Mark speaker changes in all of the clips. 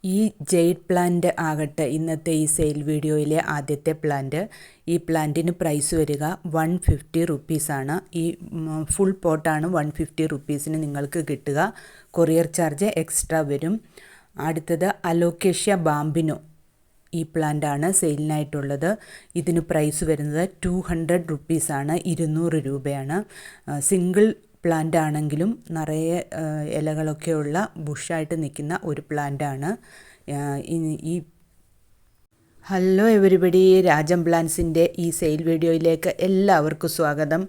Speaker 1: ഈ jade plant ആകട്ടെ ഇന്നത്തെ ഈ സെയിൽ വീഡിയോയിലെ ആദ്യത്തെ പ്ലാന്റ്. ഈ പ്ലാന്റിന് പ്രൈസ് വരിക 150 റുപ്പീസാണ്. ഈ ഫുൾ പോട്ടാണ് 150 റുപ്പീസിന് നിങ്ങൾക്ക് കിട്ടുക. കൊറിയർ ചാർജ് എക്സ്ട്രാ വരും. അടുത്തത് അലോക്കേഷ്യ ബാമ്പിനോ. ഈ പ്ലാന്റാണ് സെയിലിനായിട്ടുള്ളത്. ഇതിന് പ്രൈസ് വരുന്നത് 200 റുപ്പീസാണ്, 200 രൂപയാണ്. സിംഗിൾ പ്ലാന്റ് ആണെങ്കിലും നിറയെ ഇലകളൊക്കെയുള്ള ബുഷായിട്ട് നിൽക്കുന്ന ഒരു പ്ലാന്റാണ് ഈ. ഹലോ എവരിബഡി, രാജം പ്ലാന്റ്സിൻ്റെ ഈ സെയിൽ വീഡിയോയിലേക്ക് എല്ലാവർക്കും സ്വാഗതം.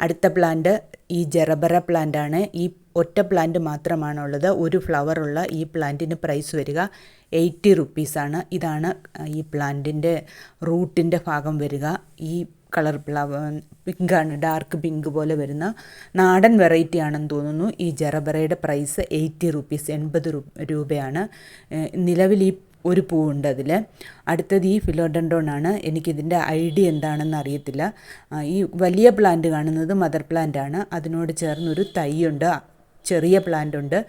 Speaker 1: അടുത്ത പ്ലാന്റ് ഈ ജെറബറ പ്ലാന്റാണ്. ഈ ഒറ്റ പ്ലാന്റ് മാത്രമാണുള്ളത്. ഒരു ഫ്ലവറുള്ള ഈ പ്ലാന്റിന് പ്രൈസ് വരിക 80 റുപ്പീസാണ്. ഇതാണ് ഈ പ്ലാന്റിൻ്റെ റൂട്ടിൻ്റെ ഭാഗം വരിക. ഈ കളർ പിങ്കാണ്, ഡാർക്ക് പിങ്ക് പോലെ വരുന്ന നാടൻ വെറൈറ്റി ആണെന്ന് തോന്നുന്നു. ഈ ജെറബറയുടെ പ്രൈസ് 80 റുപ്പീസ്, 80 രൂപയാണ്. നിലവിൽ ഈ ഒരു പൂവുണ്ട് അതിൽ. അടുത്തത് ഈ ഫിലോഡൻഡ്രോൺ ആണ്. എനിക്കിതിൻ്റെ ഐഡിയ എന്താണെന്ന് അറിയത്തില്ല. ഈ വലിയ പ്ലാന്റ് കാണുന്നത് മദർ പ്ലാന്റ് ആണ്. അതിനോട് ചേർന്നൊരു തൈയുണ്ട്, ചെറിയ പ്ലാന്റ് ഉണ്ട്.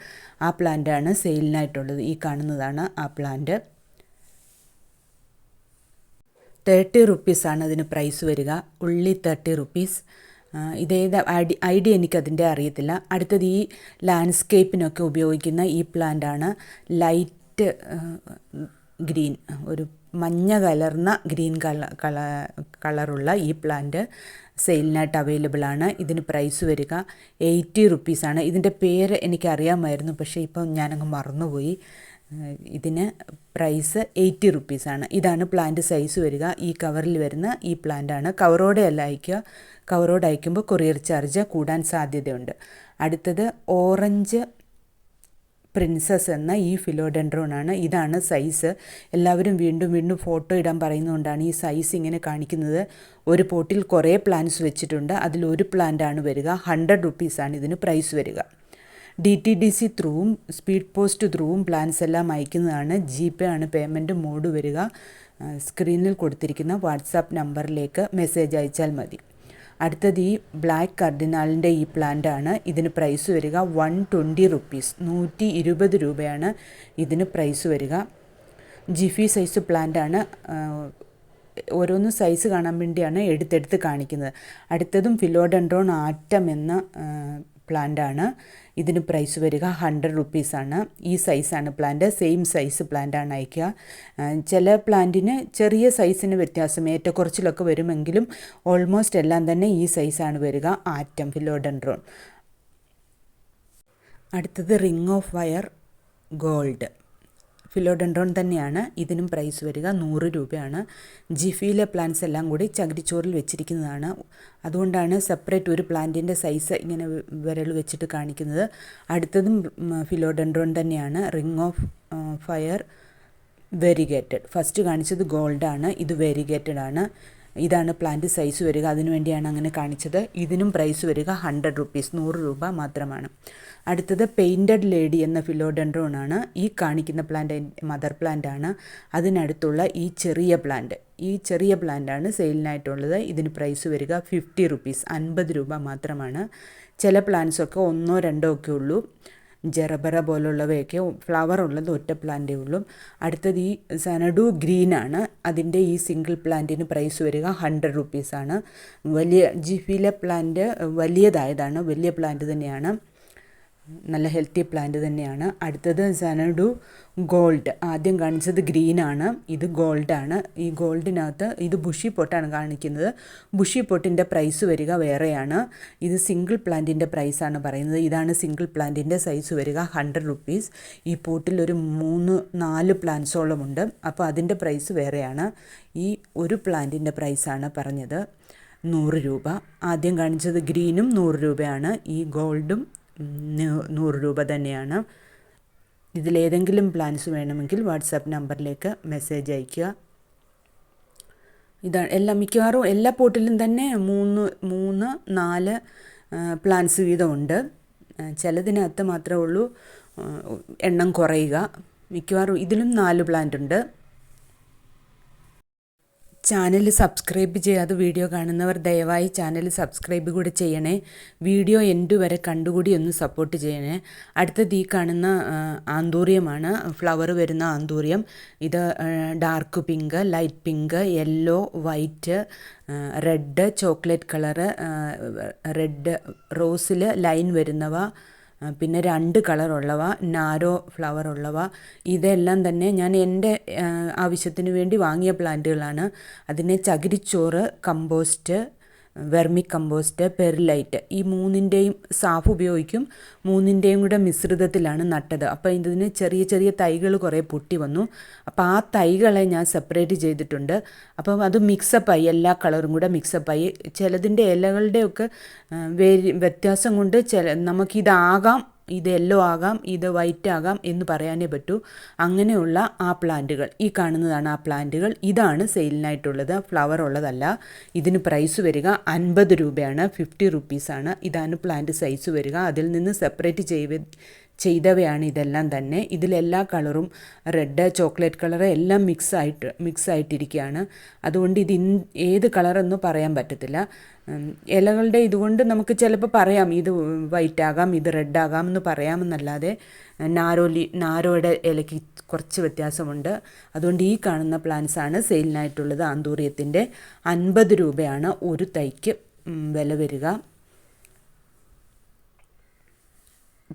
Speaker 1: ആ പ്ലാന്റാണ് സെയിലിനായിട്ടുള്ളത്. ഈ കാണുന്നതാണ് ആ പ്ലാന്റ്. 30 റുപ്പീസാണ് അതിന് പ്രൈസ് വരിക. ഉള്ളി 30 റുപ്പീസ്. ഇതേത് ഐഡിയ എനിക്കതിൻ്റെ അറിയത്തില്ല. അടുത്തത് ഈ ലാൻഡ്സ്കേപ്പിനൊക്കെ ഉപയോഗിക്കുന്ന ഈ പ്ലാന്റാണ്. ലൈറ്റ് ഗ്രീൻ, ഒരു മഞ്ഞ കലർന്ന ഗ്രീൻ കളറുള്ള ഈ പ്ലാന്റ് സെയിലിനായിട്ട് അവൈലബിൾ ആണ്. ഇതിന് പ്രൈസ് വരിക 80 റുപ്പീസാണ്. ഇതിൻ്റെ പേര് എനിക്കറിയാമായിരുന്നു, പക്ഷേ ഇപ്പം ഞാനങ്ങ് മറന്നുപോയി. ഇതിന് പ്രൈസ് 80 റുപ്പീസാണ്. ഇതാണ് പ്ലാന്റ് സൈസ് വരിക. ഈ കവറിൽ വരുന്ന ഈ പ്ലാന്റാണ്. കവറോടെ അല്ല അയക്കുക. കവറോടെ അയക്കുമ്പോൾ കൊറിയർ ചാർജ് കൂടാൻ സാധ്യതയുണ്ട്. അടുത്തത് ഓറഞ്ച് പ്രിൻസസ് എന്ന ഈ ഫിലോഡെൻഡ്രോൺ ആണ്. ഇതാണ് സൈസ്. എല്ലാവരും വീണ്ടും ഫോട്ടോ ഇടാൻ പറയുന്നതുകൊണ്ടാണ് ഈ സൈസ് ഇങ്ങനെ കാണിക്കുന്നത്. ഒരു പോട്ടിൽ കുറേ പ്ലാന്റ്സ് വെച്ചിട്ടുണ്ട്. അതിലൊരു പ്ലാന്റാണ് വരിക. 100 റുപ്പീസാണ് ഇതിന് പ്രൈസ് വരിക. DTDC ത്രൂവും സ്പീഡ് പോസ്റ്റ് ത്രൂവും പ്ലാൻസ് എല്ലാം അയക്കുന്നതാണ്. GPay ആണ് പേയ്മെൻറ്റ് മോഡ് വരിക. സ്ക്രീനിൽ കൊടുത്തിരിക്കുന്ന വാട്സാപ്പ് നമ്പറിലേക്ക് മെസ്സേജ് അയച്ചാൽ മതി. അടുത്തത് ഈ ബ്ലാക്ക് കർഡിനാലിൻ്റെ ഈ പ്ലാന്റ് ആണ്. ഇതിന് പ്രൈസ് വരിക 120 റുപ്പീസ്, 120 രൂപയാണ് ഇതിന് പ്രൈസ് വരിക. ജിഫി സൈസ് പ്ലാന്റ് ആണ്. ഓരോന്ന് സൈസ് കാണാൻ വേണ്ടിയാണ് എടുത്തെടുത്ത് കാണിക്കുന്നത്. അടുത്തതും ഫിലോഡെൻഡ്രോൺ ആറ്റം എന്ന പ്ലാന്റാണ്. ഇതിന് പ്രൈസ് വരിക 100 റുപ്പീസാണ്. ഈ സൈസാണ് പ്ലാന്റ്. സെയിം സൈസ് പ്ലാന്റാണ് അയക്കുക. ചില പ്ലാന്റിന് ചെറിയ സൈസിന് വ്യത്യാസം, ഏറ്റക്കുറച്ചിലൊക്കെ വരുമെങ്കിലും ഓൾമോസ്റ്റ് എല്ലാം തന്നെ ഈ സൈസാണ് വരിക. Atom philodendron. അടുത്തത് ring of fire gold philodendron തന്നെയാണ്. ഇതിനും പ്രൈസ് വരിക 100 രൂപയാണ്. ജിഫിയിലെ പ്ലാന്റ്സ് എല്ലാം കൂടി ചകിരിച്ചോറിൽ വെച്ചിരിക്കുന്നതാണ്. അതുകൊണ്ടാണ് സെപ്പറേറ്റ് ഒരു പ്ലാന്റിൻ്റെ സൈസ് ഇങ്ങനെ വിരൽ വെച്ചിട്ട് കാണിക്കുന്നത്. അടുത്തതും ഫിലോഡെൻഡ്രോൺ തന്നെയാണ്. Ring of fire variegated. First കാണിച്ചത് ഗോൾഡാണ്, ഇത് വെരിഗേറ്റഡ് ആണ്. ഇതാണ് പ്ലാന്റ് സൈസ് വരിക. അതിനുവേണ്ടിയാണ് അങ്ങനെ കാണിച്ചത്. ഇതിനും പ്രൈസ് വരിക 100 റുപ്പീസ്, 100 രൂപ മാത്രമാണ്. അടുത്തത് പെയിൻറ്റഡ് ലേഡി എന്ന ഫിലോഡെൻഡ്രോൺ ആണ്. ഈ കാണിക്കുന്ന പ്ലാന്റ് മദർ പ്ലാന്റ് ആണ്. അതിനടുത്തുള്ള ഈ ചെറിയ പ്ലാന്റാണ് സെയിലിനായിട്ടുള്ളത്. ഇതിന് പ്രൈസ് വരിക 50 റുപ്പീസ്, 50 രൂപ മാത്രമാണ്. ചില പ്ലാന്റ്സൊക്കെ 1 2 ഒക്കെ ഉള്ളൂ. ജെറബറ പോലുള്ളവയൊക്കെ ഫ്ലവർ ഉള്ളത് ഒറ്റ പ്ലാന്റേ ഉള്ളൂ. അടുത്തത് ഈ സനഡു ഗ്രീൻ ആണ്. അതിൻ്റെ ഈ സിംഗിൾ പ്ലാന്റിന് പ്രൈസ് വരിക 100 റുപ്പീസാണ്. വലിയ ജിഫിയിലെ പ്ലാന്റ് വലിയതായതാണ്, വലിയ പ്ലാന്റ് തന്നെയാണ്, നല്ല ഹെൽത്തി പ്ലാന്റ് തന്നെയാണ്. അടുത്തത് സനഡു ഗോൾഡ്. ആദ്യം കാണിച്ചത് ഗ്രീനാണ്, ഇത് ഗോൾഡാണ്. ഈ ഗോൾഡിനകത്ത് ഇത് ബുഷി പൊട്ടാണ് കാണിക്കുന്നത്. ബുഷി പൊട്ടിൻ്റെ പ്രൈസ് വരിക വേറെയാണ്. ഇത് സിംഗിൾ പ്ലാന്റിൻ്റെ പ്രൈസാണ് പറയുന്നത്. ഇതാണ് സിംഗിൾ പ്ലാന്റിൻ്റെ സൈസ് വരിക 100 റുപ്പീസ്. ഈ പോട്ടിൽ ഒരു 3-4 പ്ലാന്റ്സോളം ഉണ്ട്. അപ്പോൾ അതിൻ്റെ പ്രൈസ് വേറെയാണ്. ഈ ഒരു പ്ലാന്റിൻ്റെ പ്രൈസാണ് പറഞ്ഞത് 100 രൂപ. ആദ്യം കാണിച്ചത് ഗ്രീനും 100 രൂപയാണ്. ഈ ഗോൾഡും 100 രൂപ തന്നെയാണ്. ഇതിലേതെങ്കിലും പ്ലാൻസ് വേണമെങ്കിൽ വാട്സാപ്പ് നമ്പറിലേക്ക് മെസ്സേജ് അയയ്ക്കുക. ഇതാണ് മിക്കവാറും എല്ലാ പോട്ടിലും തന്നെ 3-4 പ്ലാൻസ് വീതമുണ്ട്. ചിലതിനകത്ത് മാത്രമേ ഉള്ളൂ എണ്ണം കുറയുക. മിക്കവാറും ഇതിലും 4 പ്ലാന്റ് ഉണ്ട്. ചാനൽ സബ്സ്ക്രൈബ് ചെയ്യാതെ വീഡിയോ കാണുന്നവർ ദയവായി ചാനൽ സബ്സ്ക്രൈബ് കൂടി ചെയ്യണേ. വീഡിയോ എൻഡ് വരെ കണ്ടുകൂടി ഒന്ന് സപ്പോർട്ട് ചെയ്യണേ. അടുത്തത് ഈ കാണുന്ന ആന്തൂറിയമാണ്, ഫ്ലവർ വരുന്ന ആന്തൂറിയം. ഇത് dark pink, light pink, yellow, white, red, chocolate colour, red റോസിൽ ലൈൻ വരുന്നവ, പിന്നെ 2 കളറുള്ളവ, നാരോ ഫ്ലവർ ഉള്ളവ, ഇതെല്ലാം തന്നെ ഞാൻ എൻ്റെ ആവശ്യത്തിന് വേണ്ടി വാങ്ങിയ പ്ലാന്റുകളാണ്. അതിനെ ചകിരിച്ചോറ്, കമ്പോസ്റ്റ്, വെർമി കമ്പോസ്റ്റ്, പെർലൈറ്റ്, ഈ 3ൻ്റെയും സാഫ് ഉപയോഗിക്കും. 3ൻ്റെയും കൂടെ മിശ്രിതത്തിലാണ് നട്ടത്. അപ്പോൾ ഇതിന് ചെറിയ ചെറിയ തൈകൾ കുറേ പൊട്ടി വന്നു. അപ്പോൾ ആ തൈകളെ ഞാൻ സെപ്പറേറ്റ് ചെയ്തിട്ടുണ്ട്. അപ്പം അത് മിക്സപ്പായി, എല്ലാ കളറും കൂടെ മിക്സപ്പായി. ചിലതിൻ്റെ ഇലകളുടെയൊക്കെ വ്യത്യാസം കൊണ്ട് നമുക്കിതാകാം, ഇത് യെല്ലോ ആകാം, ഇത് വൈറ്റ് ആകാം എന്ന് പറയാനേ പറ്റൂ. അങ്ങനെയുള്ള ആ പ്ലാന്റുകൾ, ഈ കാണുന്നതാണ് ആ പ്ലാന്റുകൾ. ഇതാണ് സെയിലിനായിട്ടുള്ളത്, ഫ്ലവർ ഉള്ളതല്ല. ഇതിന് പ്രൈസ് വരിക 50 രൂപയാണ്, 50 റുപ്പീസാണ്. ഇതാണ് പ്ലാന്റ് സൈസ് വരിക. അതിൽ നിന്ന് സെപ്പറേറ്റ് ചെയ്തവയാണ് ഇതെല്ലാം തന്നെ. ഇതിലെല്ലാ കളറും റെഡ്, ചോക്ലേറ്റ് കളർ എല്ലാം മിക്സ് ആയിട്ടിരിക്കുകയാണ്. അതുകൊണ്ട് ഏത് കളറെന്ന് പറയാൻ പറ്റത്തില്ല. ഇലകളുടെ ഇതുകൊണ്ട് നമുക്ക് ചിലപ്പോൾ പറയാം ഇത് വൈറ്റ് ആകാം, ഇത് റെഡ് ആകാം എന്ന് പറയാമെന്നല്ലാതെ നാരോയുടെ ഇലയ്ക്ക് കുറച്ച് വ്യത്യാസമുണ്ട്. അതുകൊണ്ട് ഈ കാണുന്ന പ്ലാന്റ്സാണ് സെയിലിനായിട്ടുള്ളത്. ആന്തൂറിയത്തിൻ്റെ 50 രൂപയാണ് ഒരു തൈക്ക് വില വരിക.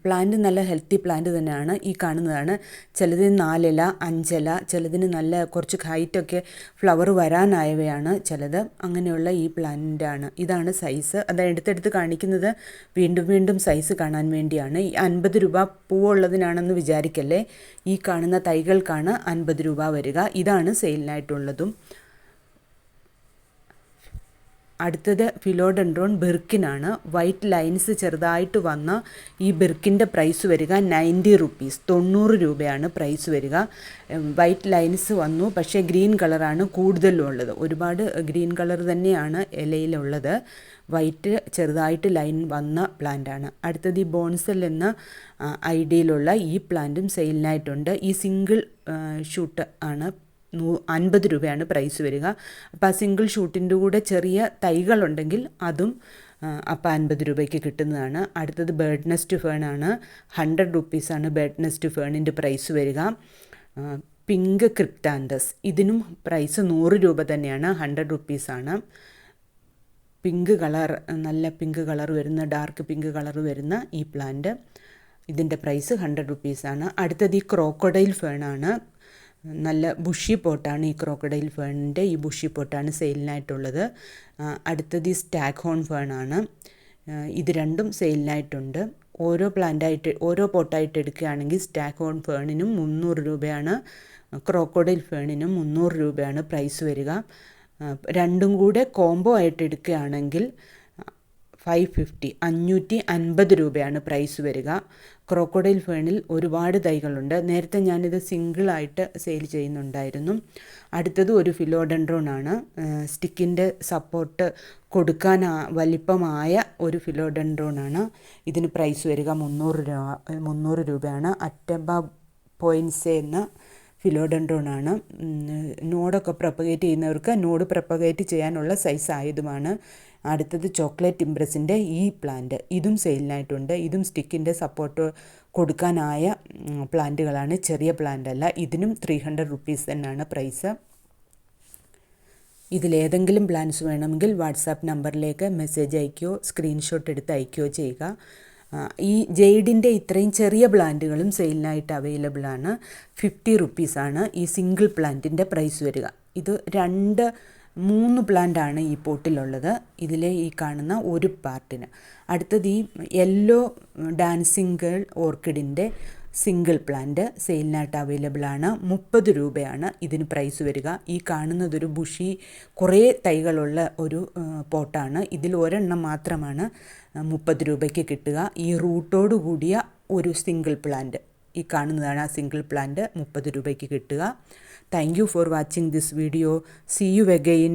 Speaker 1: പ്ലാന്റ് നല്ല ഹെൽത്തി പ്ലാന്റ് തന്നെയാണ്. ഈ കാണുന്നതാണ്. ചിലതിന് 4 ഇല, 5 ഇല, ചിലതിന് നല്ല കുറച്ച് ഹൈറ്റൊക്കെ ഫ്ലവർ വരാനായവയാണ് ചിലത്. അങ്ങനെയുള്ള ഈ പ്ലാന്റാണ്. ഇതാണ് സൈസ്. അത് എടുത്തെടുത്ത് കാണിക്കുന്നത് വീണ്ടും സൈസ് കാണാൻ വേണ്ടിയാണ്. ഈ 50 രൂപ പൂവുള്ളതിനാണെന്ന് വിചാരിക്കല്ലേ. ഈ കാണുന്ന തൈകൾക്കാണ് 50 രൂപ വരിക. ഇതാണ് സെയിലിനായിട്ടുള്ളതും. അടുത്തത് ഫിലോഡെൻഡ്രോൺ ബിർക്കിനാണ്. വൈറ്റ് ലൈൻസ് ചെറുതായിട്ട് വന്ന ഈ ബിർക്കിൻ്റെ പ്രൈസ് വരിക 90 റുപ്പീസ്, 90 രൂപയാണ് പ്രൈസ് വരിക. വൈറ്റ് ലൈൻസ് വന്നു, പക്ഷേ ഗ്രീൻ കളറാണ് കൂടുതലും ഉള്ളത്. ഒരുപാട് ഗ്രീൻ കളർ തന്നെയാണ് ഇലയിലുള്ളത്. വൈറ്റ് ചെറുതായിട്ട് ലൈൻ വന്ന പ്ലാന്റാണ്. അടുത്തത് ഈ ബോൺസെൽ എന്ന ഐഡിയയിലുള്ള ഈ പ്ലാന്റും സെയിലിനായിട്ടുണ്ട്. ഈ സിംഗിൾ ഷൂട്ട് ആണ്. 50 രൂപയാണ് പ്രൈസ് വരിക. അപ്പോൾ ആ സിംഗിൾ ഷൂട്ടിൻ്റെ കൂടെ ചെറിയ തൈകളുണ്ടെങ്കിൽ അതും അപ്പോൾ 50 രൂപയ്ക്ക് കിട്ടുന്നതാണ്. അടുത്തത് ബേർഡ് നെസ്റ്റ് ഫേണാണ്. 100 റുപ്പീസാണ് ബേർഡ് നെസ്റ്റ് ഫേണിൻ്റെ പ്രൈസ് വരിക. പിങ്ക് ക്രിപ്റ്റാൻഡസ്, ഇതിനും പ്രൈസ് 100 രൂപ തന്നെയാണ്, 100 റുപ്പീസാണ്. പിങ്ക് കളർ, നല്ല പിങ്ക് കളർ വരുന്ന, ഡാർക്ക് പിങ്ക് കളർ വരുന്ന ഈ പ്ലാന്റ്, ഇതിൻ്റെ പ്രൈസ് 100 റുപ്പീസാണ്. അടുത്തത് ഈ ക്രോക്കോഡൈൽ ഫേണാണ്. നല്ല ബുഷി പോട്ടാണ് ഈ ക്രോക്കഡൈൽ ഫേണിൻ്റെ. ഈ ബുഷി പോട്ടാണ് സെയിലിനായിട്ടുള്ളത്. അടുത്തത് ഈ സ്റ്റാഗ് ഹോൺ ഫേണാണ്. ഇത് രണ്ടും സെയിലിനായിട്ടുണ്ട്. ഓരോ പോട്ടായിട്ട് എടുക്കുകയാണെങ്കിൽ സ്റ്റാഗ് ഹോൺ ഫേണിനും 300 രൂപയാണ്, ക്രോക്കോഡൈൽ ഫേണിനും 300 രൂപയാണ് പ്രൈസ് വരിക. രണ്ടും കൂടെ കോംബോ ആയിട്ട് എടുക്കുകയാണെങ്കിൽ 550 രൂപയാണ് പ്രൈസ് വരിക. ക്രോക്കോഡൈൽ ഫേണിൽ ഒരുപാട് തൈകളുണ്ട്. നേരത്തെ ഞാനിത് സിംഗിളായിട്ട് സെയിൽ ചെയ്യുന്നുണ്ടായിരുന്നു. അടുത്തത് ഒരു ഫിലോഡെൻഡ്രോൺ ആണ്. സ്റ്റിക്കിൻ്റെ സപ്പോർട്ട് കൊടുക്കാൻ വലിപ്പമായ ഒരു ഫിലോഡെൻഡ്രോൺ ആണ്. ഇതിന് പ്രൈസ് വരിക 300 രൂപയാണ്. അറ്റബ പോയിൻസെ എന്ന ഫിലോഡെൻഡ്രോൺ ആണ്. നോഡൊക്കെ പ്രൊപ്പഗേറ്റ് ചെയ്യുന്നവർക്ക് നോഡ് പ്രൊപ്പഗേറ്റ് ചെയ്യാനുള്ള സൈസ് ആയതുമാണ്. അടുത്തത് ചോക്ലേറ്റ് ഇംപ്രസിൻ്റെ ഈ പ്ലാന്റ്, ഇതും സെയിലിനായിട്ടുണ്ട്. ഇതും സ്റ്റിക്കിൻ്റെ സപ്പോർട്ട് കൊടുക്കാനായ പ്ലാന്റുകളാണ്, ചെറിയ പ്ലാന്റ് അല്ല. ഇതിനും 300 റുപ്പീസ് തന്നെയാണ് പ്രൈസ്. ഇതിലേതെങ്കിലും പ്ലാൻസ് വേണമെങ്കിൽ വാട്സാപ്പ് നമ്പറിലേക്ക് മെസ്സേജ് അയക്കുകയോ സ്ക്രീൻഷോട്ട് എടുത്ത് അയക്കുകയോ ചെയ്യുക. ഈ ജെയ്ഡിൻ്റെ ഇത്രയും ചെറിയ പ്ലാന്റുകളും സെയിലിനായിട്ട് അവൈലബിൾ ആണ്. 50 റുപ്പീസാണ് ഈ സിംഗിൾ പ്ലാന്റിൻ്റെ പ്രൈസ് വരിക. ഇത് 3 പ്ലാന്റാണ് ഈ പോട്ടിലുള്ളത്. ഇതിലെ ഈ കാണുന്ന ഒരു പാർട്ടിന്. അടുത്തത് ഈ യെല്ലോ ഡാൻസിങ് ഗേൾ ഓർക്കിഡിൻ്റെ സിംഗിൾ പ്ലാന്റ് സെയിലിനായിട്ട് അവൈലബിൾ ആണ്. 30 രൂപയാണ് ഇതിന് പ്രൈസ് വരിക. ഈ കാണുന്നതൊരു ബുഷി കുറേ തൈകളുള്ള ഒരു പോട്ടാണ്. ഇതിൽ ഒരെണ്ണം മാത്രമാണ് 30 രൂപയ്ക്ക് കിട്ടുക. ഈ റൂട്ടോട് കൂടിയ ഒരു സിംഗിൾ പ്ലാന്റ്, ഈ കാണുന്നതാണ് ആ സിംഗിൾ പ്ലാന്റ്, 30 രൂപയ്ക്ക് കിട്ടുക. Thank you for watching this video. See you again.